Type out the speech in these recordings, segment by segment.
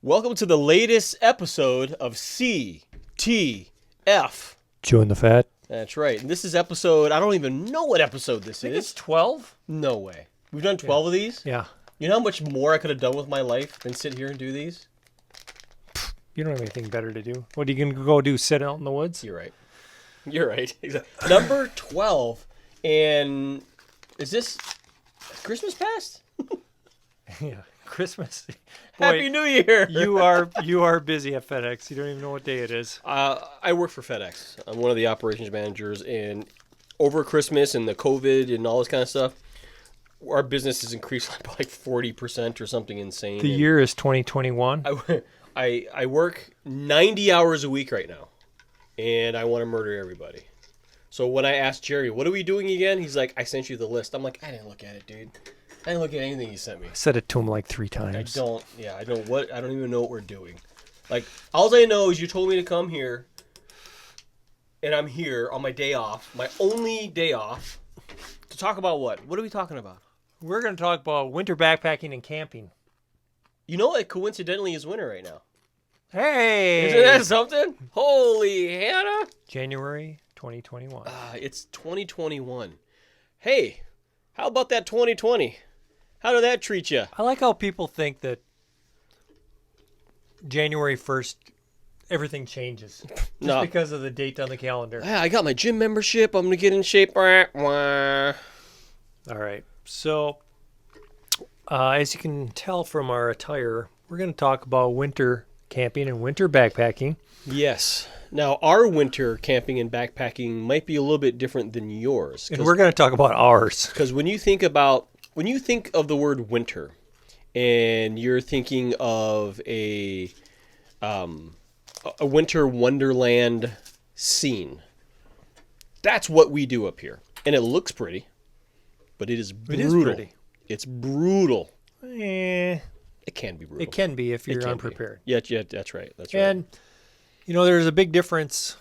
Welcome to the latest episode of CTF. Chewin the Fat. That's right. And this is episode, I don't even know what episode this is. It's 12? No way. We've done 12 of these? Yeah. You know how much more I could have done with my life than sit here and do these? You don't have anything better to do. What are you going to go do, sit out in the woods? You're right. You're right. Number 12. And is this Christmas past? Yeah. Christmas. Boy, Happy New Year. you are busy at FedEx. You don't even know what day it is. I work for FedEx. I'm one of the operations managers, and over Christmas and the COVID and all this kind of stuff, our business has increased by like 40% or something insane. The year is 2021. I work 90 hours a week right now, and I want to murder everybody. So when I asked Jerry, what are we doing again? He's like, I sent you the list. I'm like, I didn't look at it, dude. I didn't look at anything you sent me. I said it to him like 3 times. I don't even know what we're doing. Like, all I know is you told me to come here, and I'm here on my day off, my only day off, to talk about what? What are we talking about? We're going to talk about winter backpacking and camping. You know what coincidentally is winter right now? Hey! Isn't that something? Holy Hannah! January 2021. It's 2021. Hey, how about that 2020? How did that treat you? I like how people think that January 1st, everything changes. Just because of the date on the calendar. Yeah, I got my gym membership. I'm going to get in shape. All right. So, as you can tell from our attire, we're going to talk about winter camping and winter backpacking. Yes. Now, our winter camping and backpacking might be a little bit different than yours. And we're going to talk about ours. Because when you think of the word winter, and you're thinking of a winter wonderland scene, that's what we do up here. And it looks pretty, but it is brutal. It is pretty. It's brutal. It can be brutal. It can be if you're unprepared. Yeah, that's right. That's right. And, there's a big difference.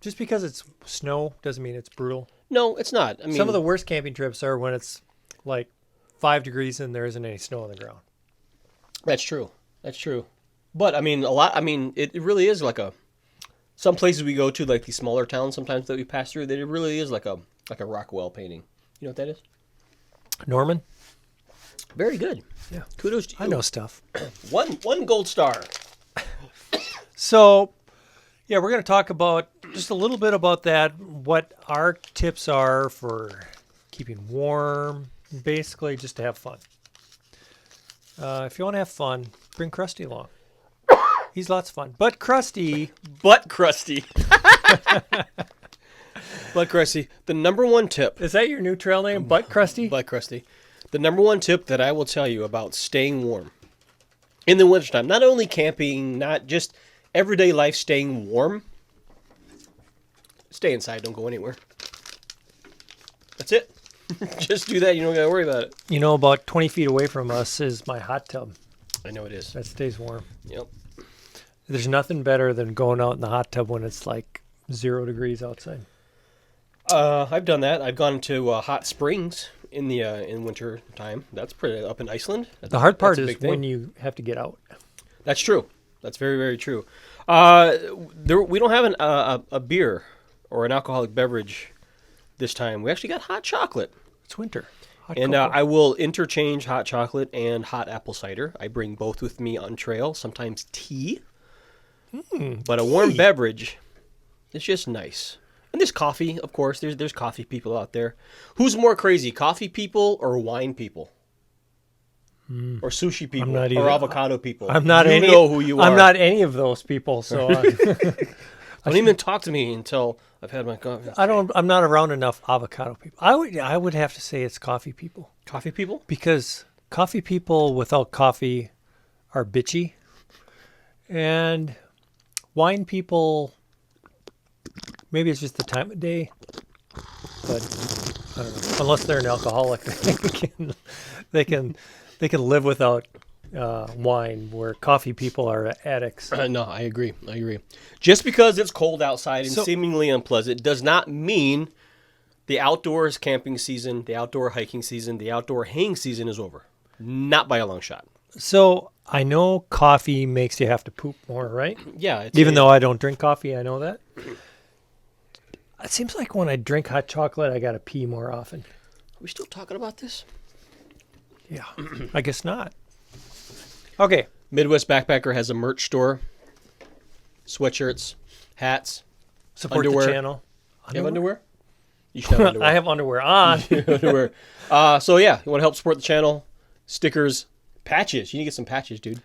Just because it's snow doesn't mean it's brutal. No, it's not. I mean, some of the worst camping trips are when it's like 5 degrees and there isn't any snow on the ground. That's true. But it really is like some places we go to, like these smaller towns sometimes that we pass through, that it really is like a Rockwell painting. You know what that is? Norman? Very good. Yeah. Kudos to you. I know stuff. One gold star. So, yeah, we're going to talk about just a little bit about that, what our tips are for keeping warm, basically just to have fun. If you want to have fun, bring Krusty along. He's lots of fun. But Krusty. Butt Krusty. Butt Krusty. The number one tip. Is that your new trail name? Butt Krusty? Butt Krusty. The number one tip that I will tell you about staying warm in the wintertime, not only camping, not just everyday life, staying warm. Stay inside. Don't go anywhere. That's it. Just do that. You don't got to worry about it. About 20 feet away from us is my hot tub. I know it is. That stays warm. Yep. There's nothing better than going out in the hot tub when it's like 0 degrees outside. I've done that. I've gone to hot springs in winter time. That's pretty up in Iceland. The hard part is when you have to get out. That's true. That's very, very true. We don't have a beer or an alcoholic beverage this time. We actually got hot chocolate. It's winter. And I will interchange hot chocolate and hot apple cider. I bring both with me on trail, sometimes tea. But a warm beverage, it's just nice. And there's coffee, of course. There's coffee people out there. Who's more crazy, coffee people or wine people? Or sushi people or avocado people? I'm not you know who you are. I'm not any of those people, so don't even talk to me until I've had my coffee. I'm not around enough avocado people. I would have to say it's coffee people. Coffee people? Because coffee people without coffee are bitchy. And wine people, maybe it's just the time of day. But I don't know. Unless they're an alcoholic, they can live without wine, where coffee people are addicts. No, I agree. Just because it's cold outside and seemingly unpleasant does not mean the outdoors camping season, the outdoor hiking season, the outdoor haying season is over. Not by a long shot. So I know coffee makes you have to poop more, right? Yeah. Even though I don't drink coffee, I know that. It seems like when I drink hot chocolate, I got to pee more often. Are we still talking about this? Yeah, I guess not. Okay. Midwest Backpacker has a merch store. Sweatshirts, hats, Support underwear. the channel. You have underwear? You should have underwear. I have underwear on. Underwear. So yeah, you want to help support the channel? Stickers, patches. You need to get some patches, dude.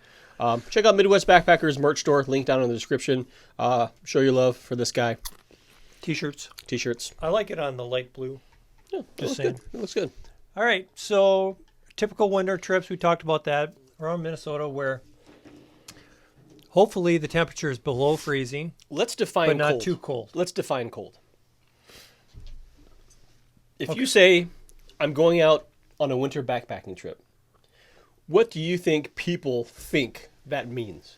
Check out Midwest Backpackers merch store. Link down in the description. Show your love for this guy. T-shirts. T-shirts. I like it on the light blue. Yeah, Just saying. good. It looks good. All right, so typical winter trips. We talked about that around Minnesota, where hopefully the temperature is below freezing, Let's define but not cold. too cold. Let's define cold. If you say, I'm going out on a winter backpacking trip, what do you think people think that means?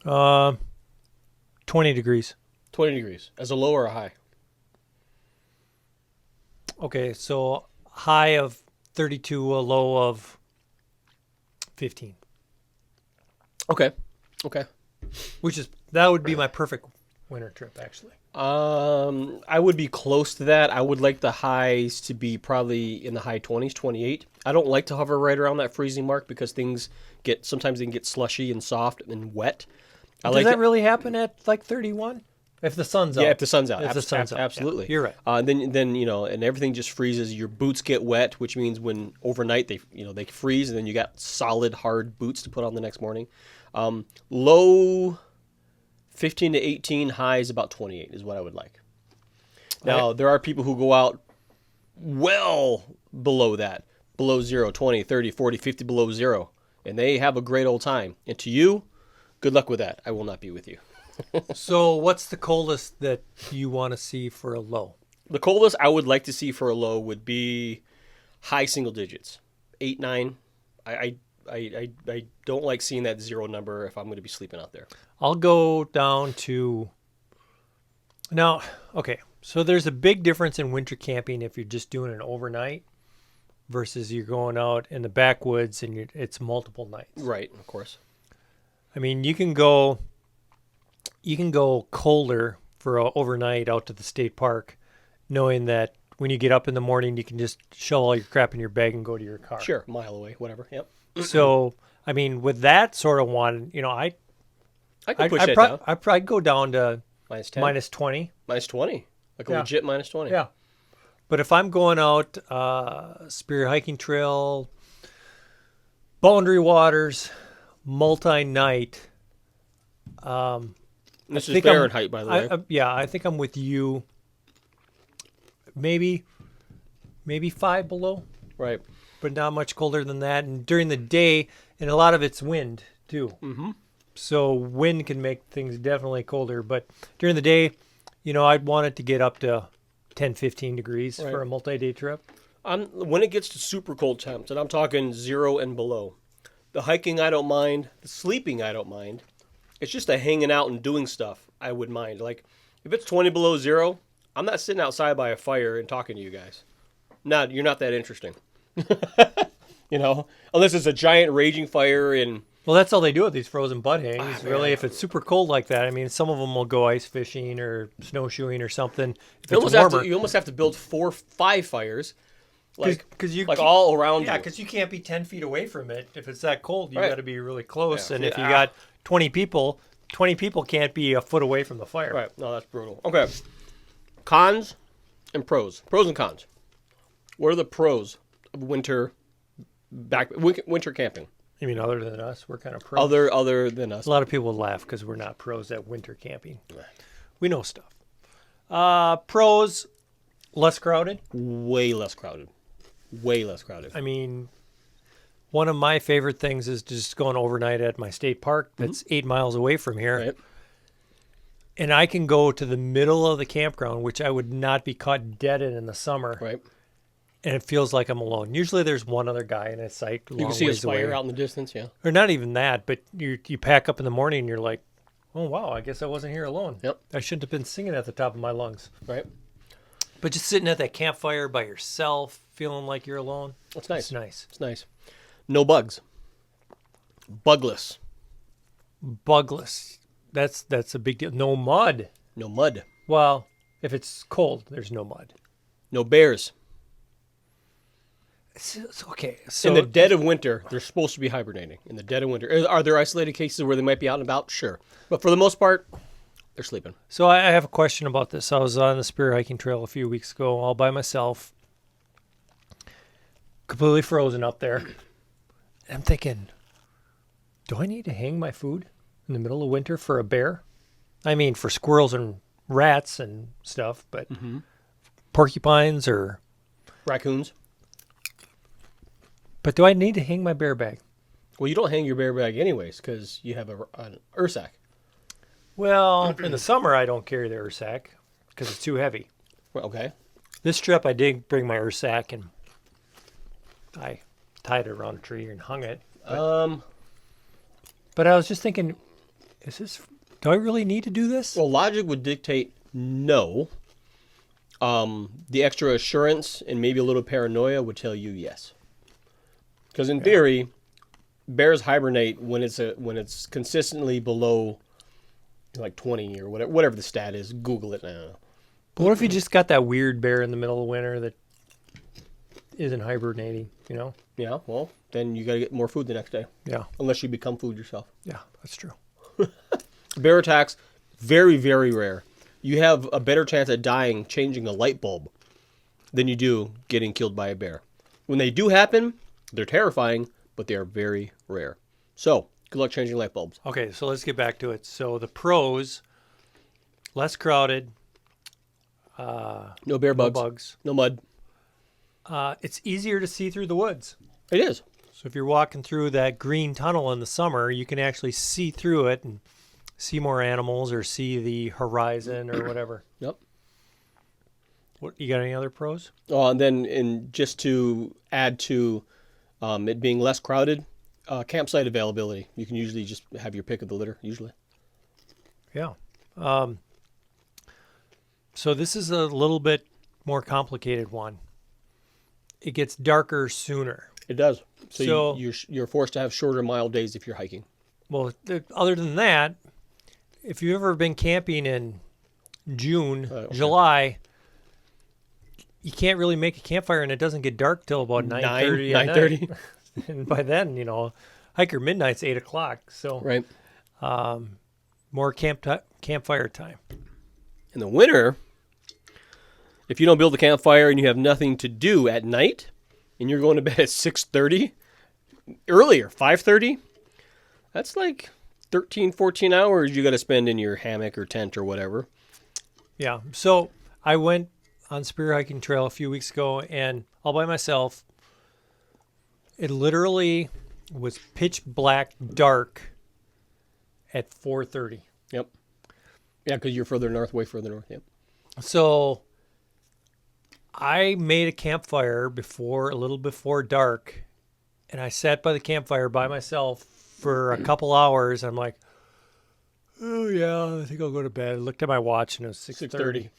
20 degrees. 20 degrees. As a low or a high? Okay, so high of 32, a low of 15. Okay. That would be my perfect winter trip, actually. I would be close to that. I would like the highs to be probably in the high 20s, 28. I don't like to hover right around that freezing mark because sometimes they can get slushy and soft and wet. Does that really happen at like 31? If the sun's out. Yeah, if the sun's out. If the sun's out. Absolutely. Yeah, you're right. Then and everything just freezes. Your boots get wet, which means when overnight they freeze, and then you got solid hard boots to put on the next morning. Low 15 to 18, highs about 28 is what I would like. Now, there are people who go out well below that, below 0, 20, 30, 40, 50 below 0, and they have a great old time. And to you, good luck with that. I will not be with you. So what's the coldest that you want to see for a low? The coldest I would like to see for a low would be high single digits, 8, 9. I don't like seeing that 0 number if I'm going to be sleeping out there. I'll go down to now. Okay, so there's a big difference in winter camping if you're just doing an overnight versus you're going out in the backwoods and it's multiple nights. Right, of course. I mean, you can go colder for an overnight out to the state park, knowing that when you get up in the morning, you can just shove all your crap in your bag and go to your car. Sure, a mile away, whatever. Yep. So, I mean, with that sort of one, I could push that down. I'd probably go down to Minus 10? minus 20. Minus 20. Like a legit minus 20. Yeah. But if I'm going out Spear Hiking Trail, Boundary Waters, multi-night. This is Fahrenheit, by the way. I think I'm with you. Maybe 5 below. Right. But not much colder than that. And during the day, and a lot of it's wind, too. Mm-hmm. So wind can make things definitely colder. But during the day, I'd want it to get up to 10, 15 degrees for a multi-day trip. When it gets to super cold temps, and I'm talking 0 and below, the hiking I don't mind, the sleeping I don't mind. It's just the hanging out and doing stuff I would mind. Like, if it's 20 below 0, I'm not sitting outside by a fire and talking to you guys. You're not that interesting. Unless it's a giant raging fire and... Well, that's all they do with these frozen butt hangs. Really, if it's super cold like that, I mean, some of them will go ice fishing or snowshoeing or something. If you it's warmer, almost have to build 4, 5 fires, you all around. Yeah, because you can't be 10 feet away from it. If it's that cold, you Right. got to be really close. Yeah. And if you got 20 people can't be a foot away from the fire. Right. No, that's brutal. Okay. Cons and pros. Pros and cons. What are the pros of winter camping? You mean other than us? We're kind of pros. Other than us. A lot of people laugh because we're not pros at winter camping. We know stuff. Pros, less crowded. Way less crowded. I mean, one of my favorite things is just going overnight at my state park that's 8 miles away from here. Right. And I can go to the middle of the campground, which I would not be caught dead in the summer. Right. And it feels like I'm alone. Usually there's one other guy in a site a long You can see a ways fire away. out in the distance, yeah. Or not even that, but you pack up in the morning and you're like, oh, wow, I guess I wasn't here alone. Yep. I shouldn't have been singing at the top of my lungs. Right. But just sitting at that campfire by yourself, feeling like you're alone. That's nice. It's nice. It's nice. No bugs. Bugless. Bugless. That's a big deal. No mud. No mud. Well, if it's cold, there's no mud. No bears. It's okay. So In the dead of winter, they're supposed to be hibernating. In the dead of winter. Are there isolated cases where they might be out and about? Sure. But for the most part, they're sleeping. So I have a question about this. I was on the spear hiking trail a few weeks ago, all by myself, completely frozen up there. And I'm thinking, do I need to hang my food in the middle of winter for a bear? I mean, for squirrels and rats and stuff, but porcupines or... Raccoons. But do I need to hang my bear bag? Well, you don't hang your bear bag anyways because you have an Ursack. Well, in the summer, I don't carry the Ursack because it's too heavy. Well, okay. This trip, I did bring my Ursack, and I tied it around a tree and hung it. But I was just thinking, do I really need to do this? Well, logic would dictate no. The extra assurance and maybe a little paranoia would tell you yes. Because in theory, bears hibernate when it's consistently below like 20 or whatever the stat is. Google it now. But what if you just got that weird bear in the middle of winter that isn't hibernating, you know? Yeah, well, then you got to get more food the next day. Yeah. Unless you become food yourself. Yeah, that's true. Bear attacks, very, very rare. You have a better chance at dying changing a light bulb than you do getting killed by a bear. When they do happen, they're terrifying, but they are very rare. So, good luck changing light bulbs. Okay, so let's get back to it. So the pros, less crowded. No bear bugs. No mud. It's easier to see through the woods. It is. So if you're walking through that green tunnel in the summer, you can actually see through it and see more animals or see the horizon or whatever. Yep. What you got any other pros? Oh, and then just to add to it being less crowded, campsite availability. You can usually just have your pick of the litter, usually. Yeah. So this is a little bit more complicated one. It gets darker sooner. It does. So you're forced to have shorter mile days if you're hiking. Well, other than that, if you've ever been camping in June, July, you can't really make a campfire, and it doesn't get dark till about 9:30. 9:30. And by then, hiker midnight's 8 o'clock. So right. More campfire time. In the winter, if you don't build a campfire and you have nothing to do at night, and you're going to bed at 6:30, earlier, 5:30, that's like 13, 14 hours you got to spend in your hammock or tent or whatever. Yeah. So I went on spear hiking trail a few weeks ago, and all by myself. It literally was pitch black dark at 4:30. Yep. Yeah, because you're further north, way further north. Yep. So I made a campfire a little before dark, and I sat by the campfire by myself for a couple hours. I'm like, oh yeah, I think I'll go to bed. I looked at my watch and it was 6:30.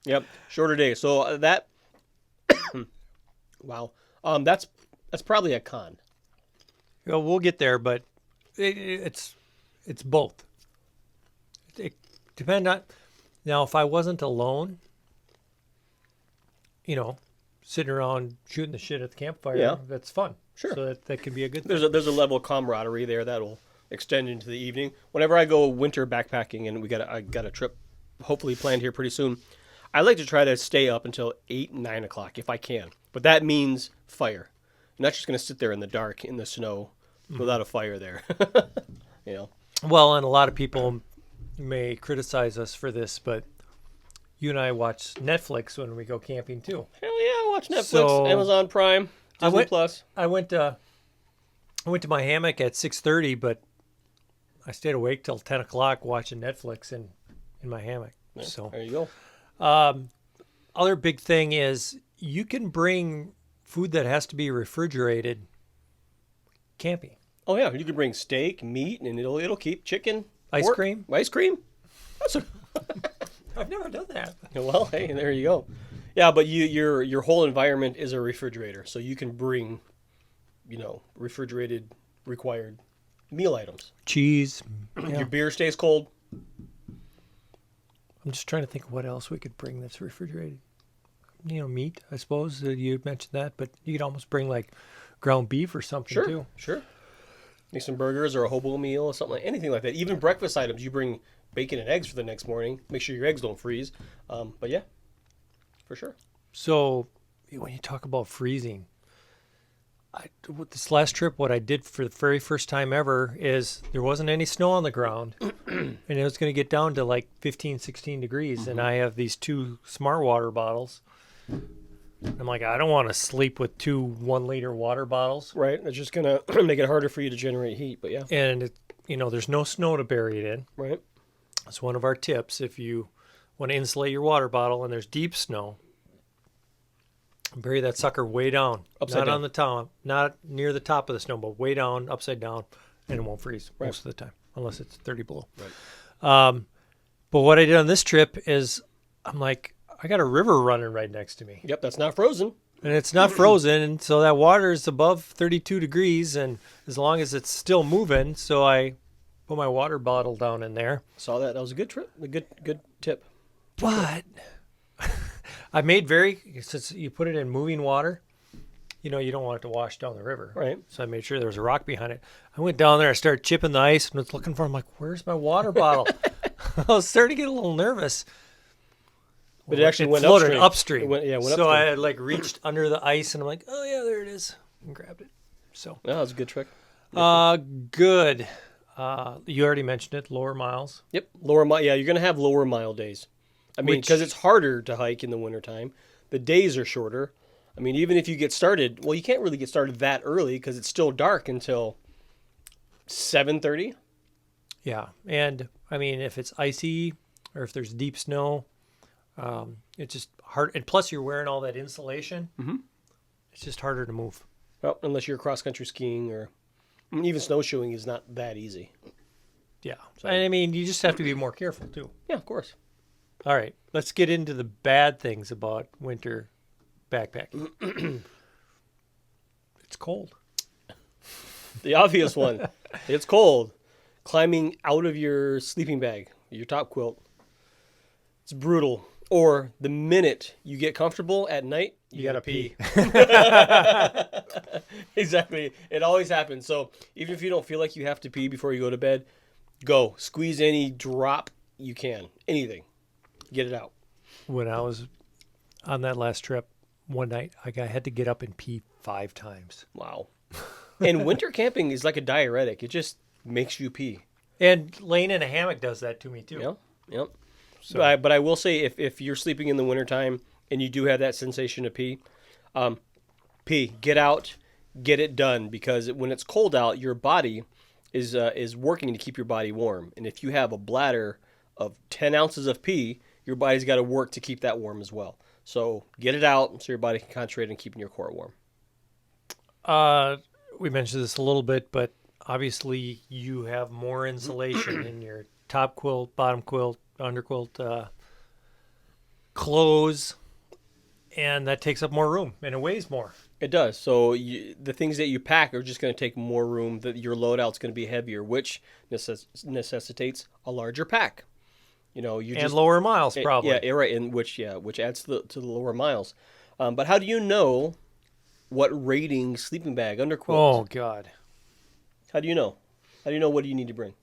Yep, shorter day. So that, wow, that's probably a con. We'll get there, but it's both. It depends on. Now, if I wasn't alone, sitting around shooting the shit at the campfire, that's fun. Sure. So that could be a good thing. There's a level of camaraderie there that'll extend into the evening. Whenever I go winter backpacking, and I got a trip hopefully planned here pretty soon, I like to try to stay up until 8, 9 o'clock if I can. But that means fire. You're not just going to sit there in the dark, in the snow, without a fire there. Well, and a lot of people may criticize us for this, but you and I watch Netflix when we go camping too. Hell yeah, I watch Netflix, Amazon Prime, Disney Plus. I went to my hammock at 6:30, but I stayed awake till 10 o'clock watching Netflix in my hammock. Yeah, so there you go. Other big thing is you can bring food that has to be refrigerated camping. Oh yeah, you can bring steak, meat, and it'll keep chicken, Ice pork, cream. ice cream. I've never done that. Well, hey, there you go. Yeah, but your whole environment is a refrigerator, so you can bring, refrigerated required meal items. Cheese. Yeah. Your beer stays cold. I'm just trying to think of what else we could bring that's refrigerated. Meat, I suppose. You mentioned that, but you could almost bring like ground beef or something too. Sure. Make some burgers or a hobo meal or something, anything like that. Even breakfast items. You bring bacon and eggs for the next morning. Make sure your eggs don't freeze. But yeah, for sure. So when you talk about freezing, with this last trip, what I did for the very first time ever is there wasn't any snow on the ground, and it was going to get down to like 15, 16 degrees, and I have these 2 smart water bottles. I'm like, I don't want to sleep with 2 1-liter water bottles. Right. It's just going to make it harder for you to generate heat, but yeah. And, there's no snow to bury it in. Right. That's one of our tips. If you want to insulate your water bottle and there's deep snow, bury that sucker way down. Upside down. On the top, not near the top of the snow, but way down, upside down, and it won't freeze most of the time, unless it's 30 below. Right. But what I did on this trip is I'm like, I got a river running right next to me. Yep, that's not frozen. And it's not frozen, and so that water is above 32 degrees, and as long as it's still moving, so I put my water bottle down in there. Saw that. That was a good trip. A good tip. But I made since you put it in moving water, you don't want it to wash down the river. Right. So I made sure there was a rock behind it. I went down there, I started chipping the ice, and was looking for it. I'm like, where's my water bottle? I was starting to get a little nervous. But it actually went floated upstream. upstream. Went so upstream. I had reached under the ice, and I'm like, oh yeah, there it is, and grabbed it. So Yeah, that was a good trick. good. You already mentioned it, lower miles. Yep. Yeah, you're going to have lower mile days. I mean, because it's harder to hike in the wintertime. The days are shorter. I mean, even if you get started, well, you can't really get started that early because it's still dark until 7:30. Yeah, and I mean, if it's icy or if there's deep snow, it's just hard. And plus, you're wearing all that insulation. Mm-hmm. It's just harder to move. Well, unless you're cross-country skiing or even snowshoeing is not that easy. Yeah, and I mean, you just have to be more careful too. Yeah, of course. All right, let's get into the bad things about winter backpacking. It's cold. The obvious one. It's cold. Climbing out of your sleeping bag, your top quilt. It's brutal. Or the minute you get comfortable at night, you gotta pee. Exactly. It always happens. So even if you don't feel like you have to pee before you go to bed, go. Squeeze any drop you can. Anything. Get it out. When I was on that last trip, one night, I had to get up and pee 5 times. Wow. And winter camping is like a diuretic. It just makes you pee. And laying in a hammock does that to me too. Yep. So. But I will say, if you're sleeping in the wintertime and you do have that sensation of pee, get out, get it done. Because when it's cold out, your body is working to keep your body warm. And if you have a bladder of 10 ounces of pee, your body's got to work to keep that warm as well. So get it out so your body can concentrate on keeping your core warm. We mentioned this a little bit, but obviously you have more insulation in your top quilt, bottom quilt, underquilt, clothes, and that takes up more room, and it weighs more. It does. So the things that you pack are just going to take more room. That your loadout's going to be heavier, which necessitates a larger pack. And lower miles, probably. Yeah, right. And which adds to the lower miles. But how do you know what rating sleeping bag, underquilt? Oh God. How do you know? How do you know what do you need to bring?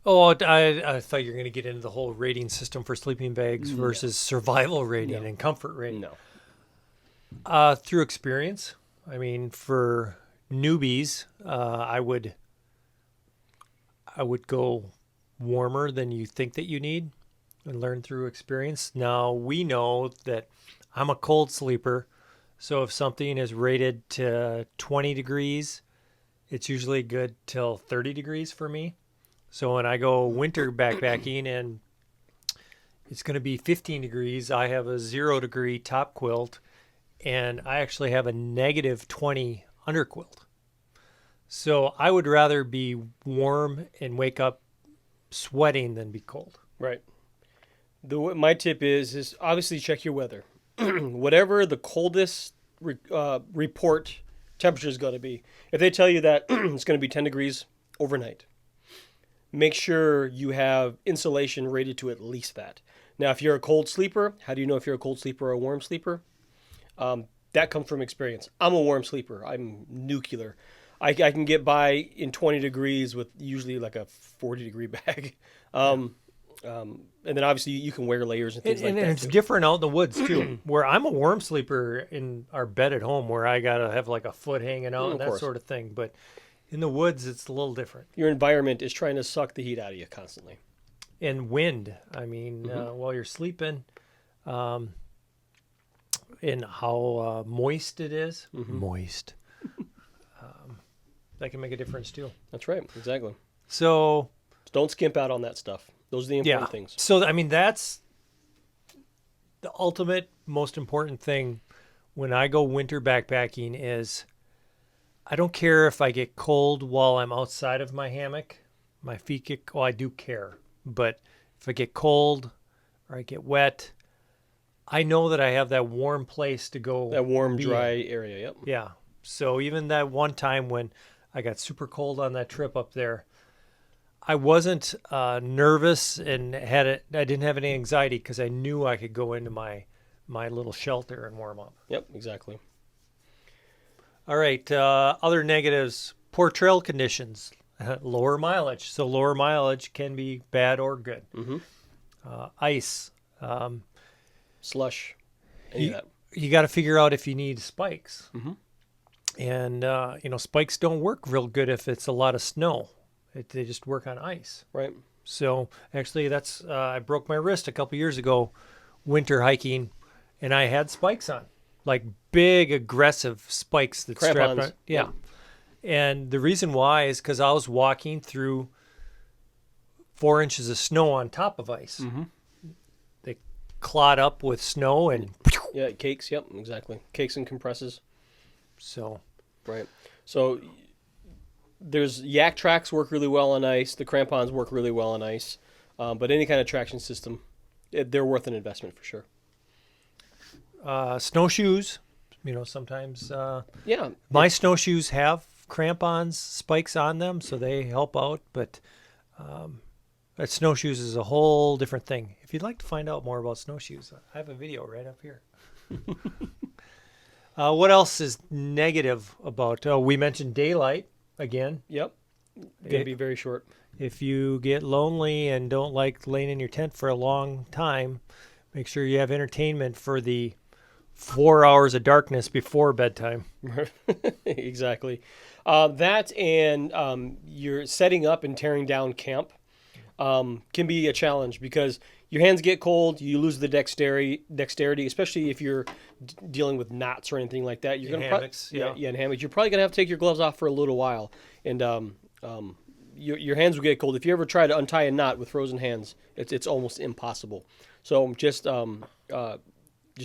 Oh, I thought you were going to get into the whole rating system for sleeping bags versus survival rating and comfort rating. No. Through experience. I mean, for newbies, I would go warmer than you think that you need and learn through experience. Now, we know that I'm a cold sleeper, so if something is rated to 20 degrees, it's usually good till 30 degrees for me. So when I go winter backpacking and it's going to be 15 degrees, I have a 0 degree top quilt, and I actually have a negative 20 underquilt. So I would rather be warm and wake up sweating than be cold. Right. My tip is obviously check your weather. Whatever the coldest report temperature is going to be. If they tell you that it's going to be 10 degrees overnight, make sure you have insulation rated to at least that. Now, if you're a cold sleeper, how do you know if you're a cold sleeper or a warm sleeper? That comes from experience. I'm a warm sleeper. I'm nuclear. I can get by in 20 degrees with usually like a 40-degree bag. And then obviously you can wear layers and things like that. And it's different out in the woods too, where I'm a warm sleeper in our bed at home where I got to have like a foot hanging out and that sort of thing. But in the woods, it's a little different. Your environment is trying to suck the heat out of you constantly. And wind. I mean, while you're sleeping, and how moist it is. Moist. That can make a difference too. That's right. Exactly. So don't skimp out on that stuff. Those are the important things. So, I mean, that's the ultimate, most important thing when I go winter backpacking is I don't care if I get cold while I'm outside of my hammock. My feet get, well, I do care. But if I get cold or I get wet, I know that I have that warm place to go. That warm, dry area, yep. Yeah. So even that one time when I got super cold on that trip up there, I wasn't nervous and I didn't have any anxiety because I knew I could go into my little shelter and warm up. Yep, exactly. All right. Other negatives: poor trail conditions, lower mileage. So lower mileage can be bad or good. Ice, slush, any of that. You got to figure out if you need spikes. And spikes don't work real good if it's a lot of snow. They just work on ice. Right. So actually that's, I broke my wrist a couple years ago, winter hiking, and I had spikes on, like big aggressive spikes that strapped on. Yeah. And the reason why is because I was walking through 4 inches of snow on top of ice. They clod up with snow and... Yeah, it cakes. Yep, exactly. Cakes and compresses. So... Right. So... There's yak tracks work really well on ice. The crampons work really well on ice. But any kind of traction system, they're worth an investment for sure. Snowshoes, sometimes. Yeah. My snowshoes have crampons, spikes on them, so they help out. But snowshoes is a whole different thing. If you'd like to find out more about snowshoes, I have a video right up here. What else is negative about? We mentioned daylight. Again. Yep. Going to be very short. If you get lonely and don't like laying in your tent for a long time, make sure you have entertainment for the 4 hours of darkness before bedtime. Exactly. That and you're setting up and tearing down camp can be a challenge because your hands get cold, you lose the dexterity, especially if you're dealing with knots or anything like that. You're going to hammocks, and hammocks. You're probably going to have to take your gloves off for a little while, and your hands will get cold. If you ever try to untie a knot with frozen hands, it's almost impossible. So just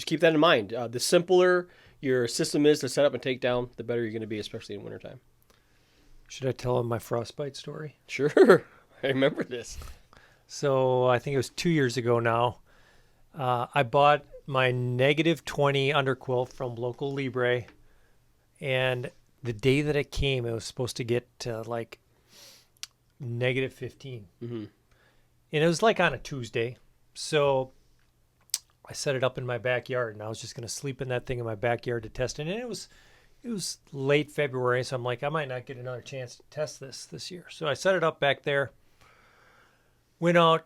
keep that in mind. The simpler your system is to set up and take down, the better you're going to be, especially in wintertime. Should I tell them my frostbite story? Sure. I remember this. So I think it was 2 years ago now. I bought my -20 underquilt from local Libre, and the day that it came, it was supposed to get to like -15. And it was like on a Tuesday. So I set it up in my backyard, and I was just going to sleep in that thing in my backyard to test it. And it was late February, so I'm like, I might not get another chance to test this year. So I set it up back there. Went out,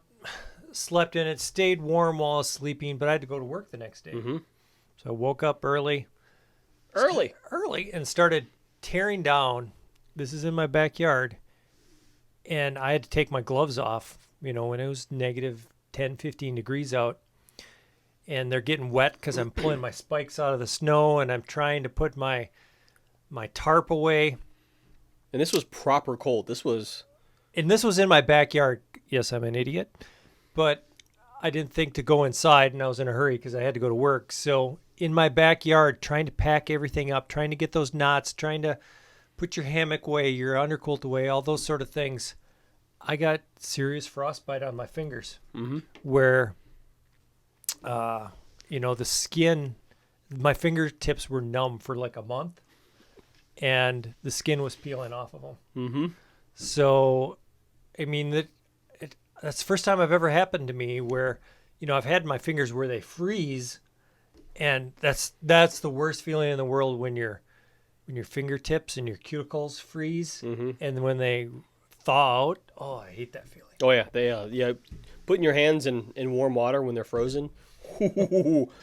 slept in it, stayed warm while I was sleeping, but I had to go to work the next day. So I woke up early, and started tearing down. This is in my backyard, and I had to take my gloves off, when it was -10, 15 degrees out, and they're getting wet because I'm pulling my spikes out of the snow, and I'm trying to put my tarp away. And this was proper cold. This was in my backyard. Yes, I'm an idiot, but I didn't think to go inside, and I was in a hurry because I had to go to work. So in my backyard, trying to pack everything up, trying to get those knots, trying to put your hammock away, your underquilt away, all those sort of things. I got serious frostbite on my fingers where the skin, my fingertips were numb for like a month, and the skin was peeling off of them. Mm-hmm. So, I mean, that's the first time I've ever happened to me where, I've had my fingers where they freeze, and that's the worst feeling in the world when your fingertips and your cuticles freeze, and when they thaw out. Oh, I hate that feeling. Oh yeah, putting your hands in warm water when they're frozen.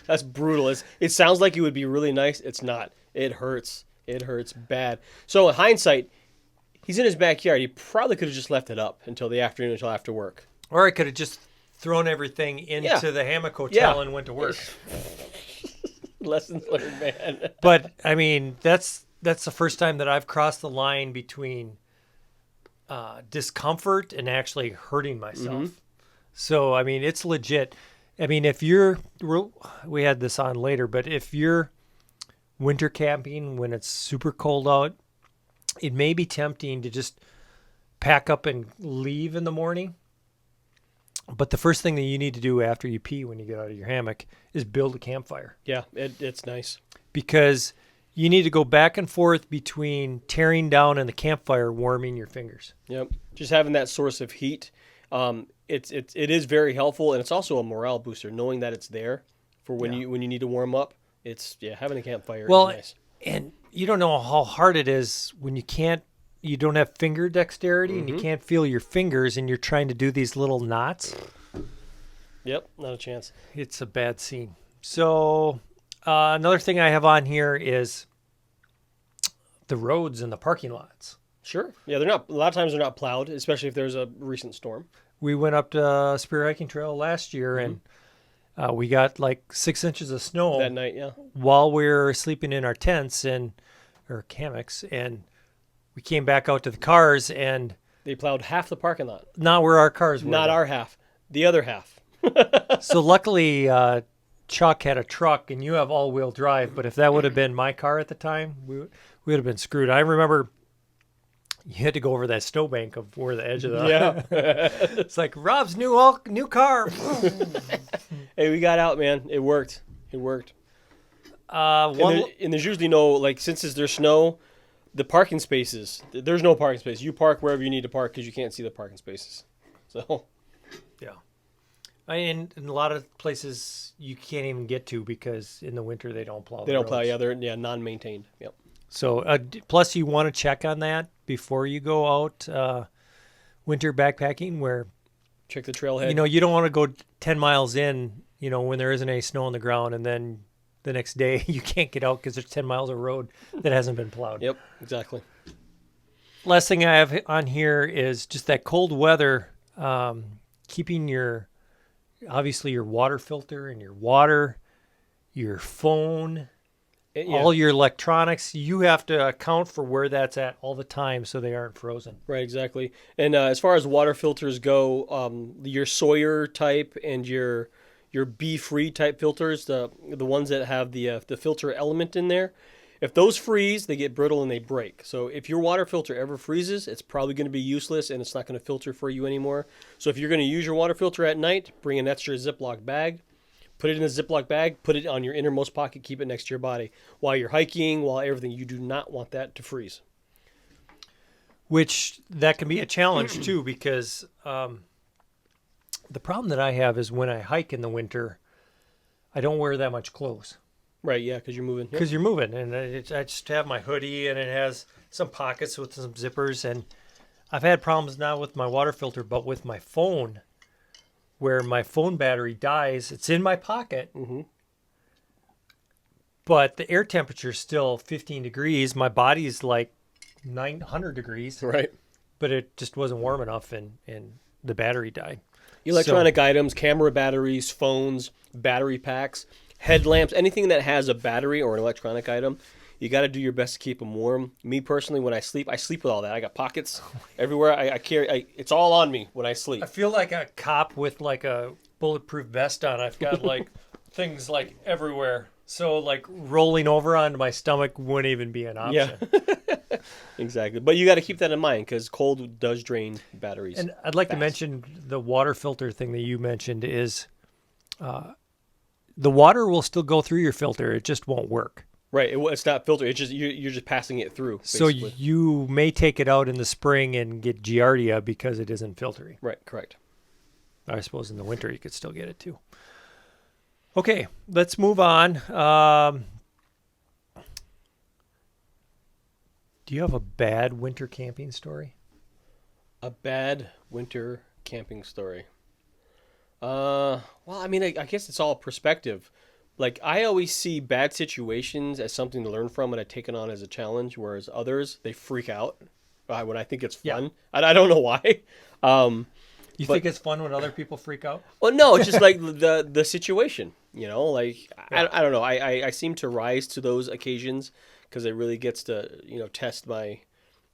That's brutal. It sounds like it would be really nice. It's not. It hurts. It hurts bad. So in hindsight, he's in his backyard. He probably could have just left it up until the afternoon, until after work. Or I could have just thrown everything into the hammock hotel and went to work. Lessons learned, man. But I mean, that's the first time that I've crossed the line between discomfort and actually hurting myself. So I mean, it's legit. I mean, we had this on later, but if you're winter camping when it's super cold out, it may be tempting to just pack up and leave in the morning. But the first thing that you need to do after you pee when you get out of your hammock is build a campfire. Yeah, it's nice. Because you need to go back and forth between tearing down and the campfire warming your fingers. Yep. Just having that source of heat, it is very helpful, and it's also a morale booster knowing that it's there for when you need to warm up. It's having a campfire is nice. And you don't know how hard it is when you don't have finger dexterity and you can't feel your fingers and you're trying to do these little knots. Yep, not a chance. It's a bad scene. So another thing I have on here is the roads and the parking lots. Sure. Yeah, a lot of times they're not plowed, especially if there's a recent storm. We went up to Spear Hiking Trail last year and we got like 6 inches of snow that night, while we were sleeping in our tents or hammocks, and we came back out to the cars and they plowed half the parking lot. Not where our cars were. Not our half. The other half. So luckily, Chuck had a truck and you have all-wheel drive, but if that would have been my car at the time, we would have been screwed. I remember you had to go over that snowbank of where the edge of the it's like Rob's new car. Hey, we got out, man. It worked. And there's usually no, like, since there's snow, the parking spaces, there's no parking space. You park wherever you need to park because you can't see the parking spaces. So, yeah. In a lot of places you can't even get to because in the winter they don't plow. They don't plow. Yeah, they're non-maintained. Yep. So plus you want to check on that before you go out winter backpacking. Where check the trailhead. You don't want to go 10 miles in. When there isn't any snow on the ground, and then the next day you can't get out because there's 10 miles of road that hasn't been plowed. Yep, exactly. Last thing I have on here is just that cold weather, keeping your water filter and your water, your phone, all your electronics. You have to account for where that's at all the time so they aren't frozen. Right, exactly. And as far as water filters go, your Sawyer type and your bee-free type filters, the ones that have the filter element in there, if those freeze, they get brittle and they break. So if your water filter ever freezes, it's probably going to be useless and it's not going to filter for you anymore. So if you're going to use your water filter at night, bring an extra Ziploc bag, put it in a Ziploc bag, put it on your innermost pocket, keep it next to your body. While you're hiking, while everything, you do not want that to freeze. Which, that can be a challenge too, because the problem that I have is when I hike in the winter, I don't wear that much clothes. Right, yeah, because you're moving. Because you're moving, and I just have my hoodie, and it has some pockets with some zippers, and I've had problems not with my water filter, but with my phone, where my phone battery dies. It's in my pocket, but the air temperature is still 15 degrees. My body's like 900 degrees. Right. But it just wasn't warm enough, and the battery died. Electronic items, camera batteries, phones, battery packs, headlamps, anything that has a battery or an electronic item, you got to do your best to keep them warm. Me personally, when I sleep with all that. I got pockets everywhere. I carry. It's all on me when I sleep. I feel like a cop with like a bulletproof vest on. I've got like things like everywhere. So like rolling over onto my stomach wouldn't even be an option. Yeah. Exactly. But you got to keep that in mind because cold does drain batteries. And I'd like to mention the water filter thing that you mentioned is the water will still go through your filter. It just won't work. Right. It's not filtered. It's just you're just passing it through. So basically. you may take it out in the spring and get giardia because it isn't filtering. Right. Correct. I suppose in the winter you could still get it too. Okay, let's move on. Do you have a bad winter camping story? A bad winter camping story. Well, I mean, I guess it's all perspective. Like, I always see bad situations as something to learn from, and I take it on as a challenge, whereas others, they freak out when I think it's fun. Yeah. I don't know why. You think it's fun when other people freak out? Well, no, it's just like the situation, you know? Like, yeah. I don't know. I seem to rise to those occasions because it really gets to, you know, test my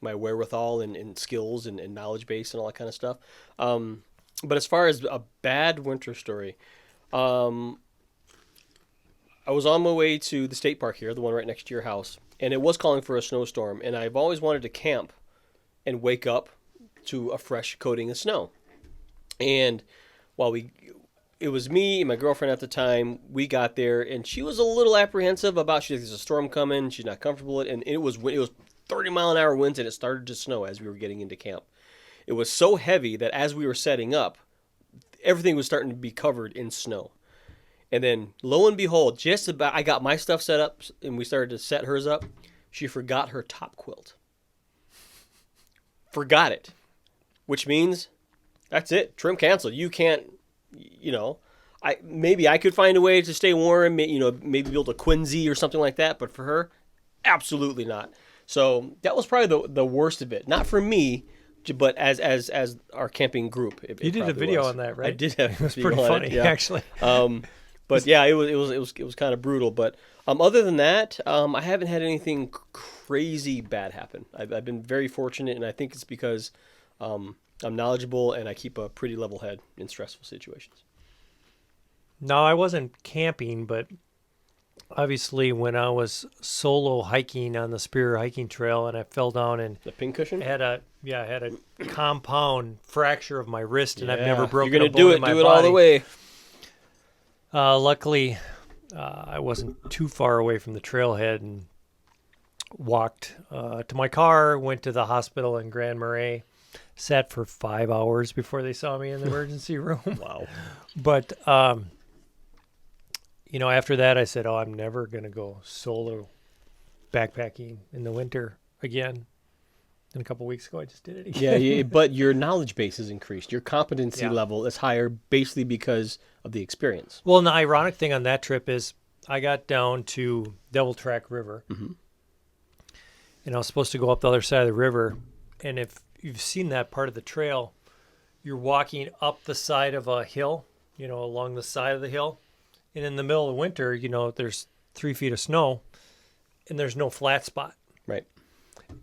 wherewithal and skills and knowledge base and all that kind of stuff. But as far as a bad winter story, I was on my way to the state park here, the one right next to your house, and it was calling for a snowstorm. And I've always wanted to camp and wake up to a fresh coating of snow. And while it was me and my girlfriend at the time, we got there, and she was a little apprehensive about, there's a storm coming, she's not comfortable with it, and it was 30-mile-an-hour winds, and it started to snow as we were getting into camp. It was so heavy that as we were setting up, everything was starting to be covered in snow. And then, lo and behold, just about I got my stuff set up, and we started to set hers up, she forgot her top quilt. Forgot it. Which means, that's it. Trim canceled. You can't, you know, maybe I could find a way to stay warm, you know, maybe build a quinzee or something like that, but for her, absolutely not. So that was probably the worst of it. Not for me, but as our camping group. You did a video on that, right? I did have a video pretty funny, on it, yeah. Actually. But yeah, it was kind of brutal. But other than that, I haven't had anything crazy bad happen. I've been very fortunate, and I think it's because I'm knowledgeable and I keep a pretty level head in stressful situations. No, I wasn't camping, but obviously when I was solo hiking on the Spear hiking trail and I fell down and the pincushion, I had a compound fracture of my wrist, and I've never broken You're a gonna bone in my do it body. all the way. Luckily, I wasn't too far away from the trailhead and walked to my car, went to the hospital in Grand Marais, sat for 5 hours before they saw me in the emergency room. Wow. But, you know, after that I said, I'm never going to go solo backpacking in the winter again. And a couple weeks ago, I just did it again. Yeah, but your knowledge base has increased. Your competency level is higher basically because of the experience. Well, and the ironic thing on that trip is I got down to Devil Track River, and I was supposed to go up the other side of the river. And if you've seen that part of the trail, you're walking up the side of a hill, you know, along the side of the hill. And in the middle of the winter, you know, there's 3 feet of snow, and there's no flat spot. Right.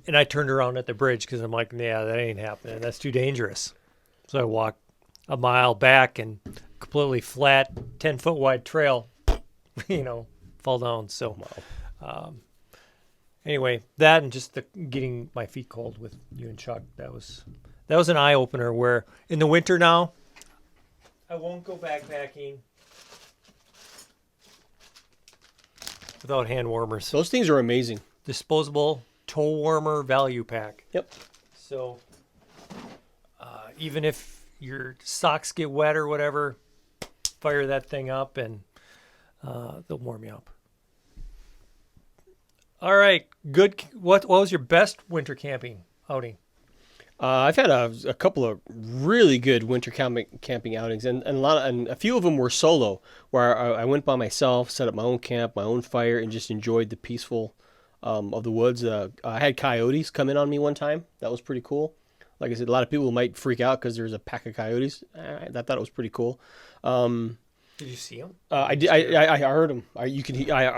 And I turned around at the bridge because I'm like, yeah, that ain't happening. That's too dangerous. So I walked a mile back and completely flat, 10-foot wide trail, you know, fall down. So anyway, that and just getting my feet cold with you and Chuck, that was an eye-opener where in the winter now, I won't go backpacking without hand warmers. Those things are amazing. Disposable toe warmer value pack. Yep. So even if your socks get wet or whatever, fire that thing up and they'll warm you up. All right, good. What was your best winter camping outing? I've had a couple of really good winter camping outings, and a few of them were solo, where I went by myself, set up my own camp, my own fire, and just enjoyed the peaceful of the woods. I had coyotes come in on me one time. That was pretty cool. Like I said, a lot of people might freak out because there's a pack of coyotes. I thought it was pretty cool. Did you see them? I did. I heard them. I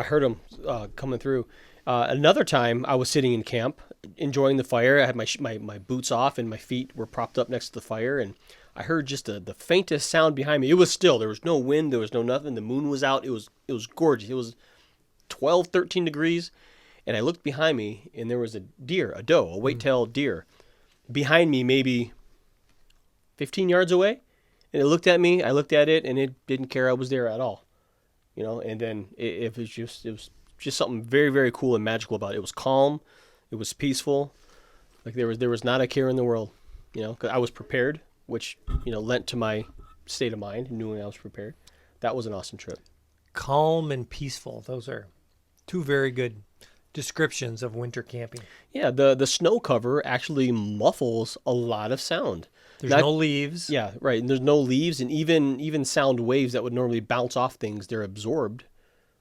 heard them coming through. Another time, I was sitting in camp, enjoying the fire. I had my boots off, and my feet were propped up next to the fire, and I heard just the faintest sound behind me. It was still. There was no wind. There was no nothing. The moon was out. It was gorgeous. It was 12, 13 degrees. And I looked behind me, and there was a deer, a doe, a white-tailed deer, behind me maybe 15 yards away. And it looked at me, I looked at it, and it didn't care I was there at all. And then it was just something very, very cool and magical about it. It was calm, it was peaceful, like there was not a care in the world, 'cause I was prepared, which lent to my state of mind, knowing I was prepared. That was an awesome trip. Calm and peaceful. Those are two very good descriptions of winter camping. Yeah, the snow cover actually muffles a lot of sound. There's no leaves. Yeah, right. And there's no leaves, and even sound waves that would normally bounce off things, they're absorbed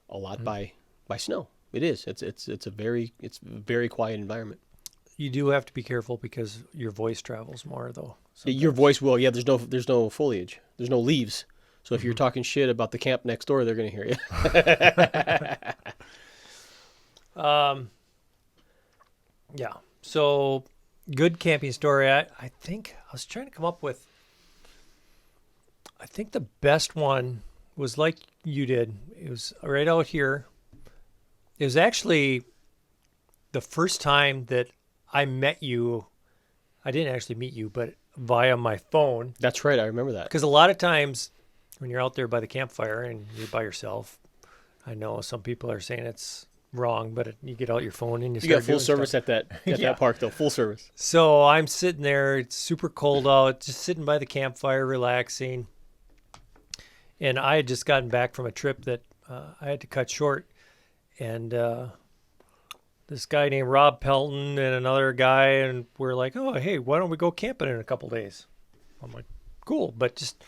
a lot by snow. It is. It's a very quiet environment. You do have to be careful because your voice travels more, though. Sometimes. Your voice will. Yeah, there's no foliage. There's no leaves. So if you're talking shit about the camp next door, they're going to hear you. Yeah. So good camping story. I think I was trying to come up with. I think the best one was like you did. It was right out here. It was actually the first time that I met you. I didn't actually meet you, but via my phone. That's right. I remember that. Because a lot of times when you're out there by the campfire and you're by yourself, I know some people are saying it's wrong, but you get out your phone and you start got full doing service stuff. at that park, though. Full service. So I'm sitting there. It's super cold out, just sitting by the campfire, relaxing. And I had just gotten back from a trip that I had to cut short. And this guy named Rob Pelton and another guy, and we're like, oh, hey, why don't we go camping in a couple days? I'm like, cool. But just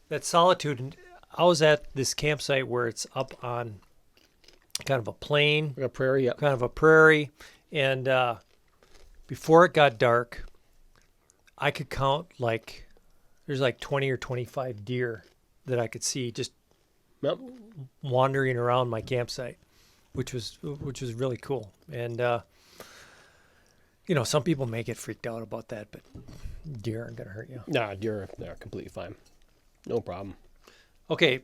that solitude. And I was at this campsite where it's up on kind of a plain. Like a prairie, yeah. Kind of a prairie. And before it got dark, I could count there's 20 or 25 deer that I could see just wandering around my campsite, which was really cool. And some people may get freaked out about that, but deer aren't gonna hurt you. Nah, deer they're completely fine. No problem. Okay,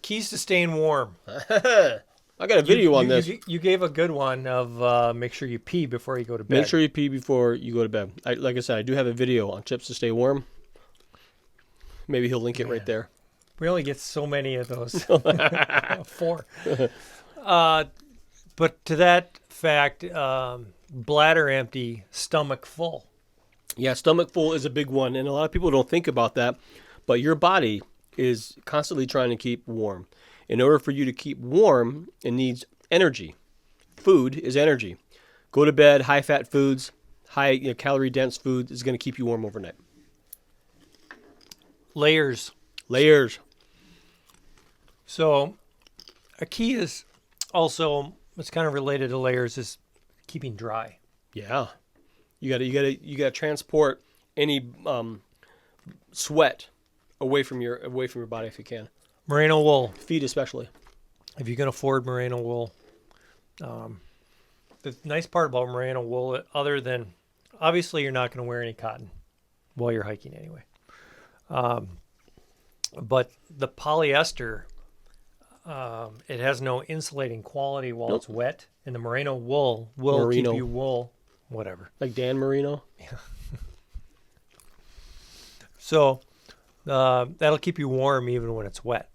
keys to staying warm. I got a video on this. You gave a good one of make sure you pee before you go to bed. Make sure you pee before you go to bed. Like I said, I do have a video on tips to stay warm. Maybe he'll link it right there. We only get so many of those. 4. But to that fact, bladder empty, stomach full. Yeah, stomach full is a big one, and a lot of people don't think about that. But your body is constantly trying to keep warm. In order for you to keep warm, it needs energy. Food is energy. Go to bed, high-fat foods, high calorie-dense food is going to keep you warm overnight. Layers. So a key is also, it's kind of related to layers, is keeping dry. Yeah. You gotta transport any sweat away from your body if you can. Merino wool. Feet especially. If you can afford merino wool. The nice part about merino wool, other than, obviously you're not going to wear any cotton while you're hiking anyway. But the polyester, it has no insulating quality while it's wet, and the merino wool will keep you wool, whatever. Like Dan Marino? Yeah. So that'll keep you warm even when it's wet.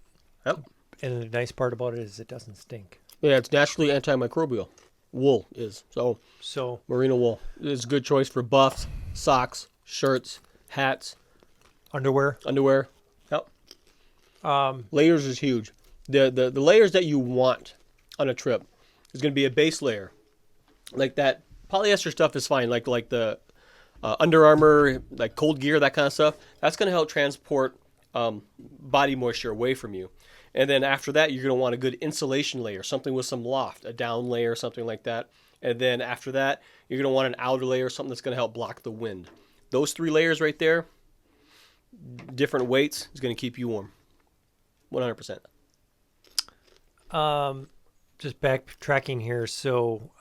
Yep. And the nice part about it is it doesn't stink. Yeah, it's naturally antimicrobial. Wool is. So merino wool is a good choice for buffs, socks, shirts, hats. Underwear. Yep. Layers is huge. The layers that you want on a trip is going to be a base layer. Like that polyester stuff is fine. Like the Under Armour, like cold gear, that kind of stuff. That's going to help transport body moisture away from you. And then after that, you're going to want a good insulation layer, something with some loft, a down layer, something like that. And then after that, you're going to want an outer layer, something that's going to help block the wind. Those 3 layers right there, different weights, is going to keep you warm. 100%. Just backtracking here. So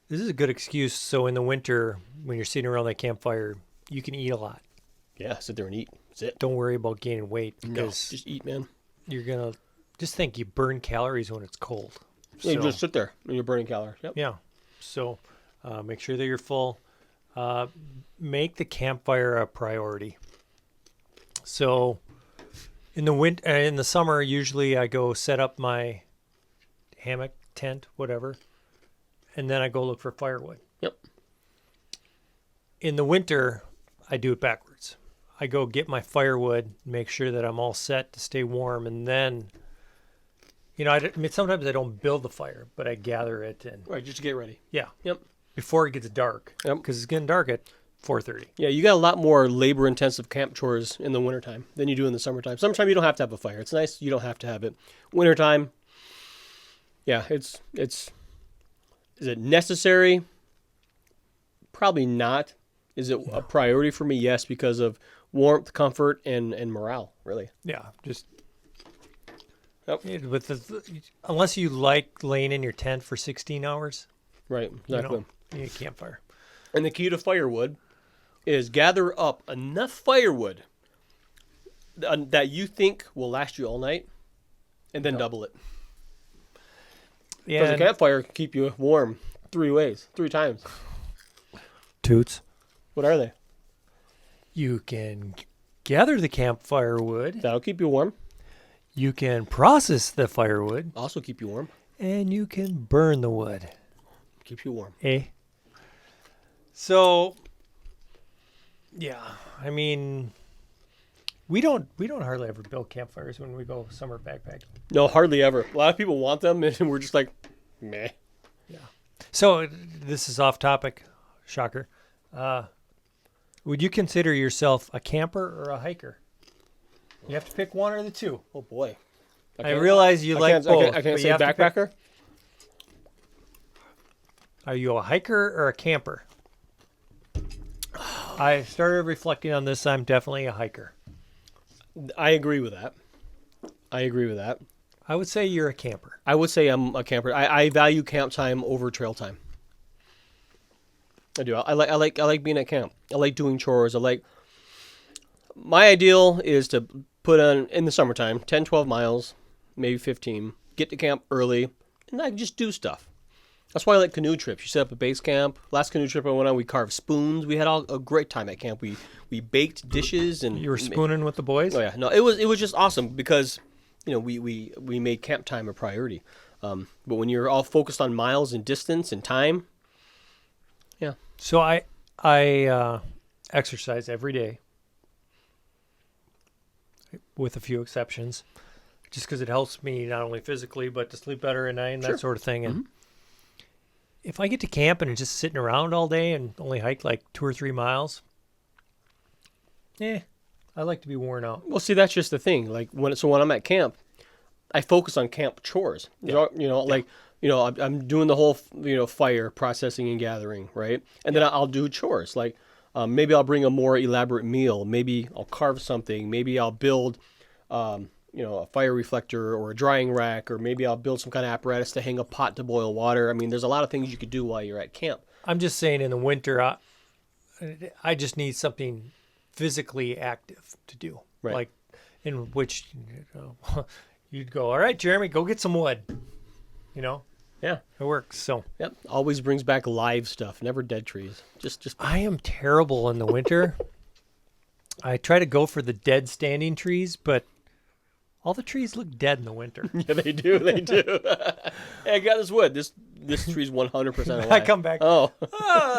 this is a good excuse. So in the winter, when you're sitting around that campfire, you can eat a lot. Yeah, sit there and eat. That's it. Don't worry about gaining weight because no, just eat, man. You're going to just think you burn calories when it's cold. Yeah, you just sit there and you're burning calories. Yep. Yeah. So make sure that you're full. Make the campfire a priority. So In the summer, usually I go set up my hammock, tent, whatever, and then I go look for firewood. Yep. In the winter, I do it backwards. I go get my firewood, make sure that I'm all set to stay warm, and then, sometimes I don't build the fire, but I gather it and Right, just to get ready. yeah, Yep. before it gets dark. Yep. Because it's getting dark at 4:30. Yeah, you got a lot more labor-intensive camp chores in the wintertime than you do in the summertime. Summertime, you don't have to have a fire. It's nice. You don't have to have it. Wintertime, yeah, it's. Is it necessary? Probably not. Is it a priority for me? Yes, because of warmth, comfort, and morale, really. Yeah, just Yep. unless you like laying in your tent for 16 hours, Right, exactly. you need a campfire. And the key to firewood is gather up enough firewood that you think will last you all night, and then double it. Because a campfire can keep you warm 3 times. Toots. What are they? You can gather the campfire wood. That'll keep you warm. You can process the firewood. Also keep you warm. And you can burn the wood. Keep you warm. So, yeah, I mean, we don't hardly ever build campfires when we go summer backpacking. No, hardly ever. A lot of people want them, and we're just like, meh. Yeah. So this is off topic. Shocker. Would you consider yourself a camper or a hiker? You have to pick one or the two. Oh boy. I realize you like both. I can't say backpacker. Are you a hiker or a camper? I started reflecting on this. I'm definitely a hiker. I agree with that. I would say you're a camper. I would say I'm a camper. I value camp time over trail time. I do. I like being at camp. I like doing chores. My ideal is to put on, in the summertime, 10, 12 miles, maybe 15, get to camp early, and I just do stuff. That's why I like canoe trips. You set up a base camp. Last canoe trip I went on, we carved spoons. We had a great time at camp. We baked dishes and You were spooning with the boys? Oh yeah, no, it was just awesome because we made camp time a priority. But when you're all focused on miles and distance and time, yeah. So I exercise every day, with a few exceptions, just because it helps me not only physically but to sleep better at night and that sort of thing. And if I get to camp and just sitting around all day and only hike like 2 or 3 miles, I like to be worn out. Well, see, that's just the thing. Like when I'm at camp, I focus on camp chores. I'm doing the whole fire processing and gathering, right? And then I'll do chores like maybe I'll bring a more elaborate meal. Maybe I'll carve something. Maybe I'll build a fire reflector or a drying rack, or maybe I'll build some kind of apparatus to hang a pot to boil water. I mean, there's a lot of things you could do while you're at camp. I'm just saying in the winter, I just need something physically active to do. Right. Like in which you'd go, all right, Jeremy, go get some wood. Yeah. It works. So Yep. Always brings back live stuff, never dead trees. Just I am terrible in the winter. I try to go for the dead standing trees, but all the trees look dead in the winter. Yeah, they do. They do. Hey, I got this wood. This tree's 100% alive. I come back. Oh.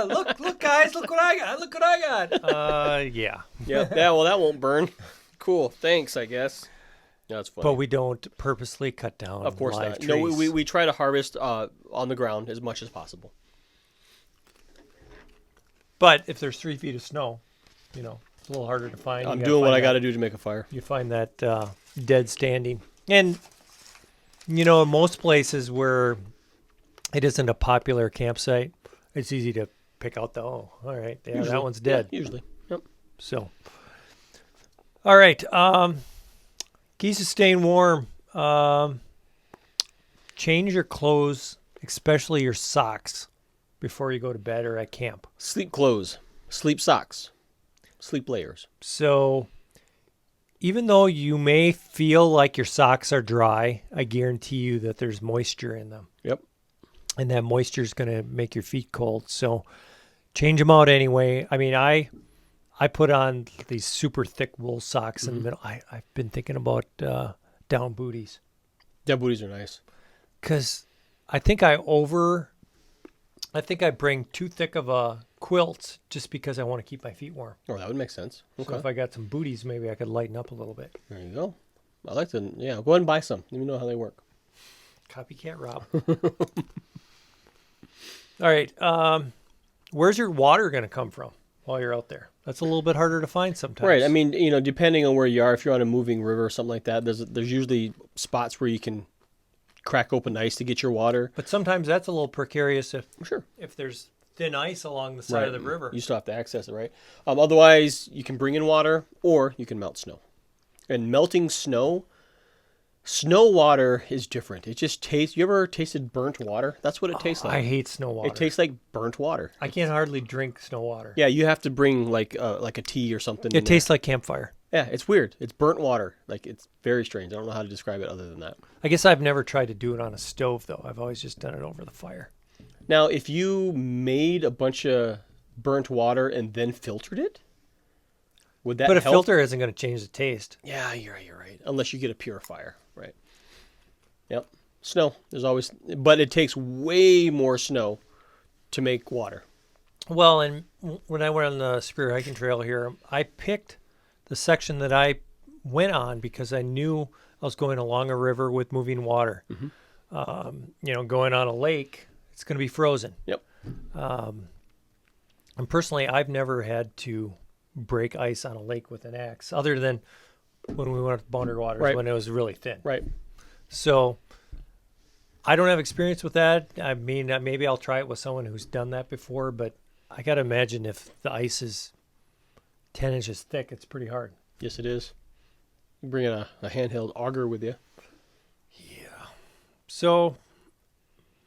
Look, guys, look what I got. Look what I got. Yeah. Yeah. Well, that won't burn. Cool. Thanks, I guess. No, that's funny. But we don't purposely cut down Of course live not. trees. No, we try to harvest on the ground as much as possible. But if there's 3 feet of snow, it's a little harder to find. I'm doing what I got to do to make a fire. You find that dead standing. And, in most places where it isn't a popular campsite, it's easy to pick out all right, usually, that one's dead. Yeah, usually. Yep. So, all right. Keys to staying warm. Change your clothes, especially your socks, before you go to bed or at camp. Sleep clothes, sleep socks, sleep layers. So even though you may feel like your socks are dry, I guarantee you that there's moisture in them. Yep. And that moisture is going to make your feet cold. So change them out anyway. I mean, I I put on these super thick wool socks in the middle. I've been thinking about down booties. Down booties are nice. Because I think I bring too thick of a quilt just because I want to keep my feet warm. Oh, that would make sense. Okay. So if I got some booties, maybe I could lighten up a little bit. There you go. I like to, go ahead and buy some. Let me know how they work. Copycat Rob. All right. Where's your water going to come from while you're out there? That's a little bit harder to find sometimes. Right. I mean, depending on where you are, if you're on a moving river or something like that, there's usually spots where you can crack open ice to get your water. But sometimes that's a little precarious Sure. if there's thin ice along the side of the river. You still have to access it, right? Otherwise, you can bring in water or you can melt snow. And melting snow water is different. It just tastes. You ever tasted burnt water? That's what it tastes like. I hate snow water. It tastes like burnt water. I can't hardly drink snow water. Yeah, you have to bring like a tea or something. It tastes like campfire. Yeah, it's weird. It's burnt water. Like, it's very strange. I don't know how to describe it other than that. I guess I've never tried to do it on a stove, though. I've always just done it over the fire. Now, if you made a bunch of burnt water and then filtered it, would that But a help? filter isn't going to change the taste. Yeah, you're right. Unless you get a purifier, right? Yep. Snow. But it takes way more snow to make water. Well, and when I went on the Superior Hiking Trail here, I picked the section that I went on because I knew I was going along a river with moving water. Mm-hmm. Going on a lake, it's going to be frozen. Yep. And personally, I've never had to break ice on a lake with an axe, other than when we went up to Boundary Waters Right. when it was really thin. Right. So I don't have experience with that. I mean, maybe I'll try it with someone who's done that before, but I got to imagine if the ice is 10 inches thick, it's pretty hard. Yes, it is. You bring in a handheld auger with you. Yeah. So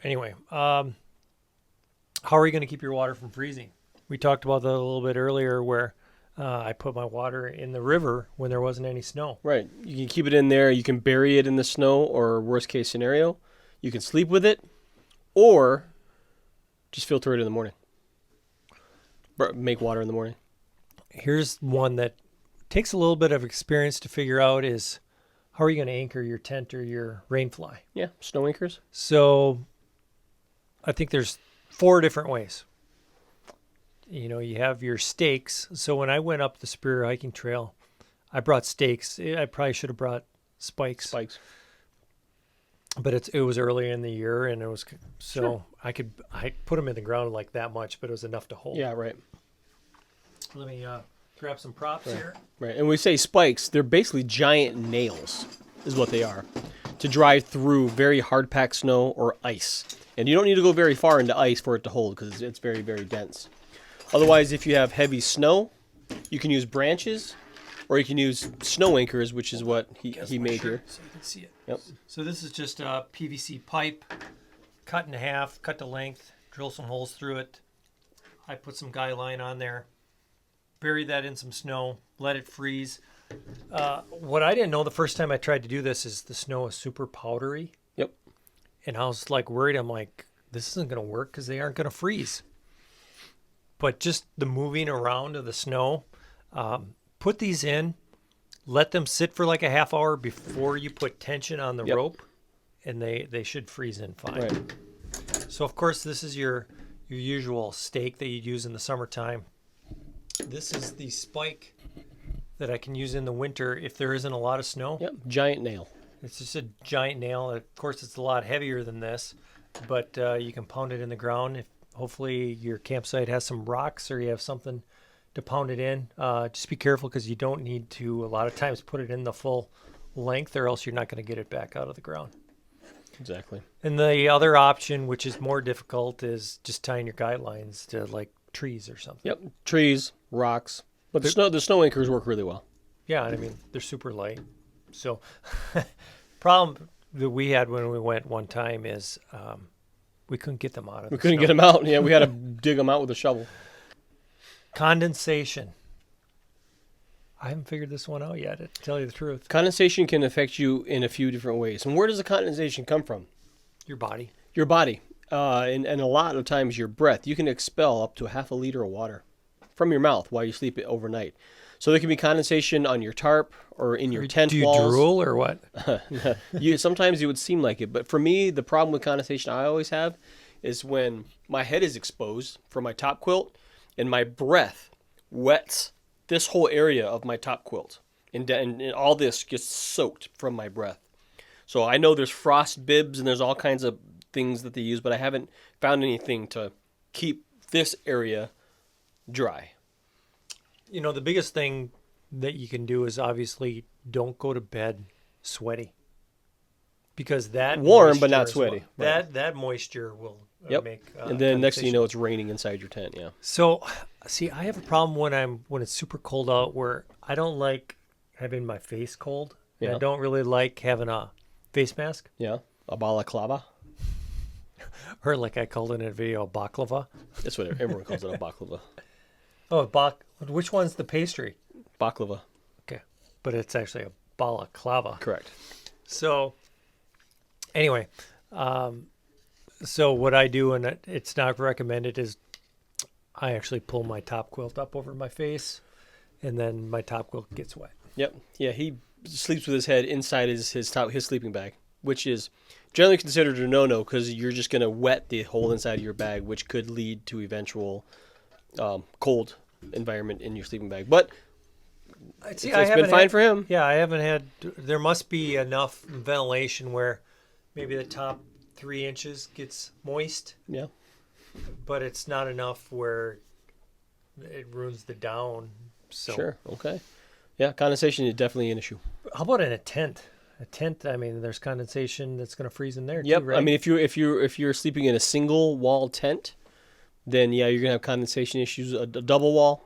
anyway, how are you going to keep your water from freezing? We talked about that a little bit earlier where I put my water in the river when there wasn't any snow. Right. You can keep it in there. You can bury it in the snow, or worst case scenario, you can sleep with it, or just filter it in the morning. Make water in the morning. Here's one that takes a little bit of experience to figure out is how are you going to anchor your tent or your rainfly? Yeah, snow anchors. So I think there's 4 different ways. You have your stakes. So when I went up the Superior Hiking Trail, I brought stakes. I probably should have brought spikes. But it was earlier in the year, and it was so sure. I put them in the ground like that much, but it was enough to hold. Yeah, right. Let me grab some props here. Right, and we say spikes, they're basically giant nails, is what they are, to drive through very hard-packed snow or ice. And you don't need to go very far into ice for it to hold, because it's very, very dense. Otherwise, if you have heavy snow, you can use branches, or you can use snow anchors, which is what he made here. So you can see it. Yep. So this is just a PVC pipe, cut in half, cut to length, drill some holes through it. I put some guy line on there, bury that in some snow, let it freeze. What I didn't know the first time I tried to do this is the snow is super powdery. Yep. And I was worried. I'm like, this isn't going to work because they aren't going to freeze. But just the moving around of the snow, put these in, let them sit for like a half hour before you put tension on the rope, and they should freeze in fine. Right. So of course this is your usual stake that you'd use in the summertime. This is the spike that I can use in the winter if there isn't a lot of snow. Yep, giant nail. It's just a giant nail. Of course, it's a lot heavier than this, but you can pound it in the ground. If hopefully your campsite has some rocks or you have something to pound it in. Just be careful because you don't need to, a lot of times, put it in the full length or else you're not going to get it back out of the ground. Exactly. And the other option, which is more difficult, is just tying your guidelines to like trees or something. Yep, trees, rocks. But the snow anchors work really well. Yeah, and I mean, they're super light. So problem that we had when we went one time is we couldn't get them out of the We couldn't snow. get them out. Yeah, we had to dig them out with a shovel. Condensation. I haven't figured this one out yet, to tell you the truth. Condensation can affect you in a few different ways. And where does the condensation come from? Your body. Your body. And a lot of times your breath. You can expel up to 0.5 liter of water. from your mouth while you sleep it overnight. So there can be condensation on your tarp or in your tent Do you walls. drool or what? Sometimes it would seem like it, but for me, the problem with condensation I always have is when my head is exposed from my top quilt and my breath wets this whole area of my top quilt, and all this gets soaked from my breath. So I know there's frost bibs and there's all kinds of things that they use, but I haven't found anything to keep this area dry. You know, the biggest thing that you can do is obviously don't go to bed sweaty, because that warm but not sweaty. That moisture will make. And then next thing you know, it's raining inside your tent. Yeah. So, see, I have a problem when it's super cold out, where I don't like having my face cold. And I don't really like having a face mask. Yeah, a balaclava. Or like I called it in a video, baklava. That's what everyone calls it, a baklava. Oh, which one's the pastry? Baklava. Okay, but it's actually a balaclava. Correct. So, anyway, so what I do, and it's not recommended, is I actually pull my top quilt up over my face, and then my top quilt gets wet. Yep. Yeah, he sleeps with his head inside his sleeping bag, which is generally considered a no-no because you're just going to wet the whole inside of your bag, which could lead to eventual cold environment in your sleeping bag. But it's been fine for him. Yeah, I haven't had. There must be enough ventilation where maybe the top 3 inches gets moist. Yeah. But it's not enough where it ruins the down. So. Sure. Okay. Yeah, condensation is definitely an issue. How about in a tent? A tent, I mean, there's condensation that's going to freeze in there too, right? I mean, if you're sleeping in a single wall tent, then yeah, you're gonna have condensation issues. A double wall,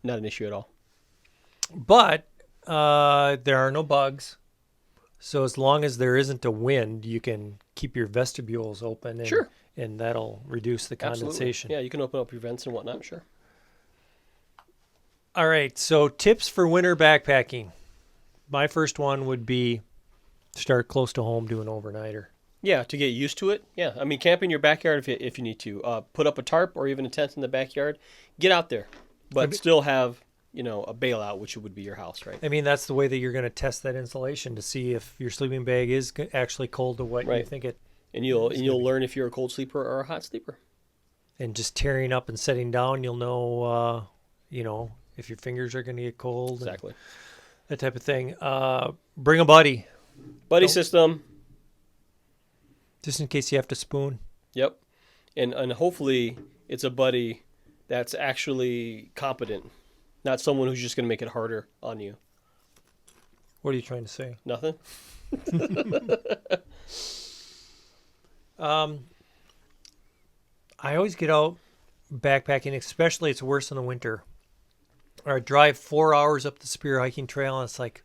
not an issue at all. But there are no bugs, so as long as there isn't a wind, you can keep your vestibules open. And, sure. And that'll reduce the condensation. Absolutely. Yeah, you can open up your vents and whatnot. Sure. All right, so tips for winter backpacking. My first one would be start close to home, do an overnighter. Yeah, to get used to it. Yeah, I mean, camp in your backyard if you need to. Put up a tarp or even a tent in the backyard. Get out there, but still have a bailout, which would be your house, right? I mean, that's the way that you're going to test that insulation to see if your sleeping bag is actually cold to what you think it. And you'll learn if you're a cold sleeper or a hot sleeper. And just tearing up and setting down, you'll know, if your fingers are going to get cold. Exactly. That type of thing. Bring a buddy. Buddy system. Just in case you have to spoon. Yep. And hopefully it's a buddy that's actually competent, not someone who's just going to make it harder on you. What are you trying to say? Nothing. I always get out backpacking, especially it's worse in the winter. Or I drive 4 hours up the Spear Hiking Trail, and it's like,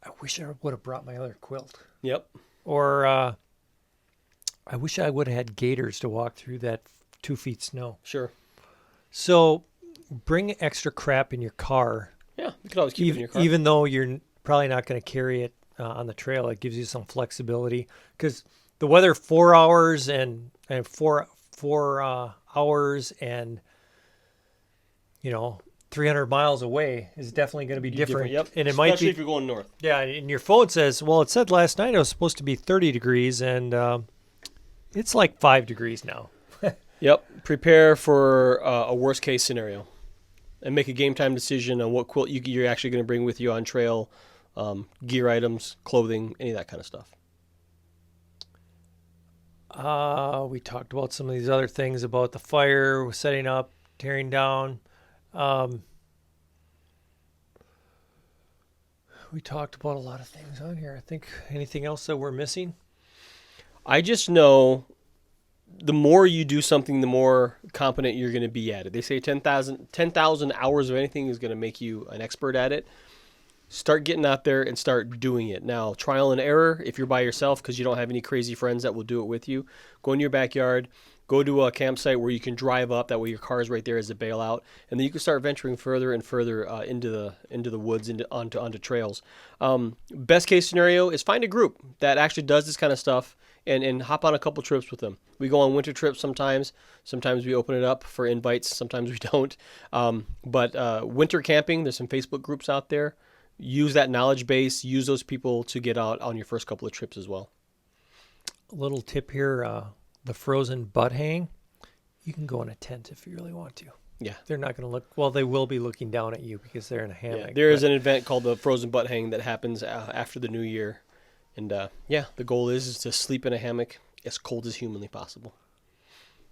I wish I would have brought my other quilt. Yep. Or I wish I would have had gaiters to walk through that 2 feet snow. Sure. So bring extra crap in your car. Yeah, you can always keep it in your car. Even though you're probably not going to carry it on the trail, it gives you some flexibility. Because the weather 4 hours and 4 hours and 300 miles away is definitely going to be different. Yep. And it Especially might be if you're going north. Yeah, and your phone says, well, it said last night it was supposed to be 30 degrees, and it's like 5 degrees now. Yep. Prepare for a worst case scenario, and make a game time decision on what quilt you're actually going to bring with you on trail, gear items, clothing, any of that kind of stuff. We talked about some of these other things about the fire, setting up, tearing down. We talked about a lot of things on here. I think anything else that we're missing? I just know the more you do something, the more competent you're going to be at it. They say 10,000 hours of anything is going to make you an expert at it. Start getting out there and start doing it. Now, trial and error, if you're by yourself because you don't have any crazy friends that will do it with you, go in your backyard, go to a campsite where you can drive up. That way your car is right there as a bailout. And then you can start venturing further and further into the woods, onto trails. Best case scenario is find a group that actually does this kind of stuff and hop on a couple trips with them. We go on winter trips sometimes. Sometimes we open it up for invites. Sometimes we don't. But winter camping, there's some Facebook groups out there. Use that knowledge base. Use those people to get out on your first couple of trips as well. A little tip here, the frozen butt hang, you can go in a tent if you really want to. Yeah. They're not going to look, well, they will be looking down at you because they're in a hammock. Yeah, there is an event called the Frozen Butt Hang that happens after the new year. And the goal is to sleep in a hammock as cold as humanly possible.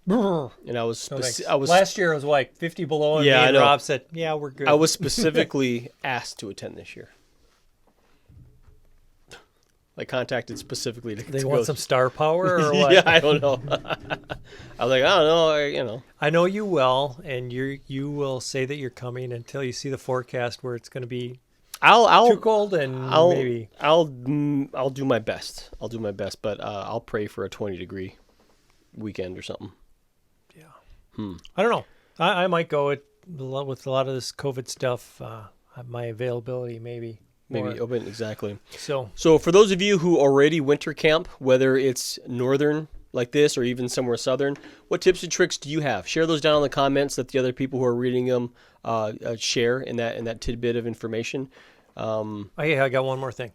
And I was last year it was like 50 below, and me and Rob said, "Yeah, we're good." I was specifically asked to attend this year. I contacted specifically to. They want some star power, or what? Yeah, I don't know. I was like, I don't know, I know you well, and you will say that you're coming until you see the forecast where it's going to be too cold, and maybe I'll do my best. I'll do my best, but I'll pray for a 20-degree weekend or something. I don't know. I might go with a lot of this COVID stuff. My availability maybe open, exactly. So for those of you who already winter camp, whether it's northern like this or even somewhere southern, what tips and tricks do you have? Share those down in the comments. Let the other people who are reading them share in that tidbit of information. I got one more thing.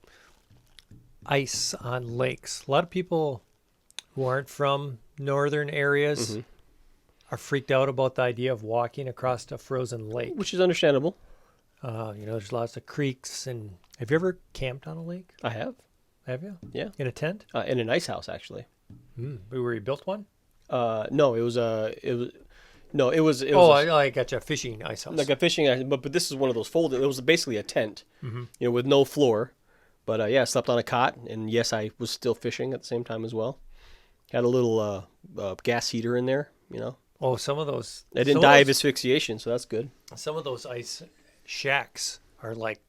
Ice on lakes. A lot of people who aren't from northern areas are freaked out about the idea of walking across a frozen lake, which is understandable. There's lots of creeks. And have you ever camped on a lake? I have. Have you? Yeah. In a tent? In an ice house, actually. Where you built one? No, it was. I got you a fishing ice house. Like a fishing, but this is one of those folded. It was basically a tent, with no floor. But I slept on a cot, and yes, I was still fishing at the same time as well. Had a little gas heater in there, Oh, some of those. I didn't die of asphyxiation, so that's good. Some of those ice shacks are like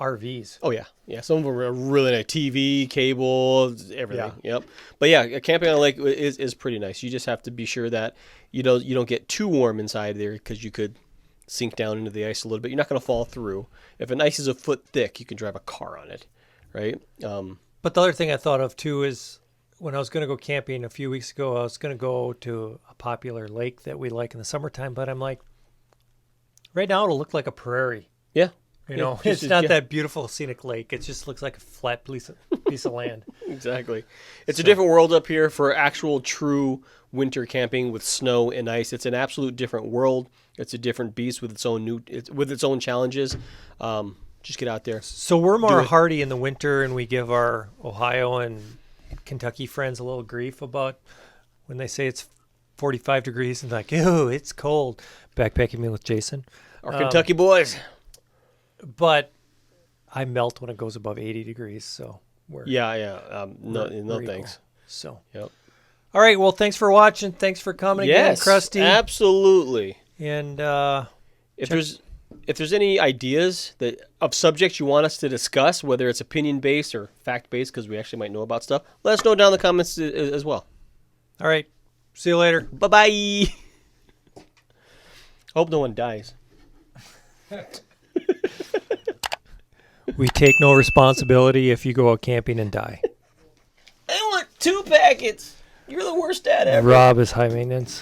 RVs. Oh, yeah. Some of them are really nice. TV, cable, everything. Yeah. Yep. But camping on a lake is pretty nice. You just have to be sure that you don't get too warm inside there because you could sink down into the ice a little bit. You're not going to fall through. If an ice is a foot thick, you can drive a car on it, right? But the other thing I thought of, too, is when I was going to go camping a few weeks ago, I was going to go to a popular lake that we like in the summertime, but I'm like, right now it'll look like a prairie. Yeah. It's not that beautiful scenic lake. It just looks like a flat piece of land. Exactly. It's a different world up here for actual true winter camping with snow and ice. It's an absolute different world. It's a different beast with its own challenges. Just get out there. So we're more hardy in the winter, and we give our Ohio and Kentucky friends a little grief about when they say it's 45 degrees and like, ew, it's cold. Backpacking me with Jason. Our Kentucky boys. But I melt when it goes above 80 degrees, so we're no thanks. So yep. All right, well, thanks for watching. Thanks for coming again, Krusty. Absolutely. And if there's any ideas of subjects you want us to discuss, whether it's opinion based or fact based, because we actually might know about stuff, let us know down in the comments as well. All right. See you later. Bye-bye. Hope no one dies. We take no responsibility if you go out camping and die. I want 2 packets. You're the worst dad ever. Rob is high maintenance.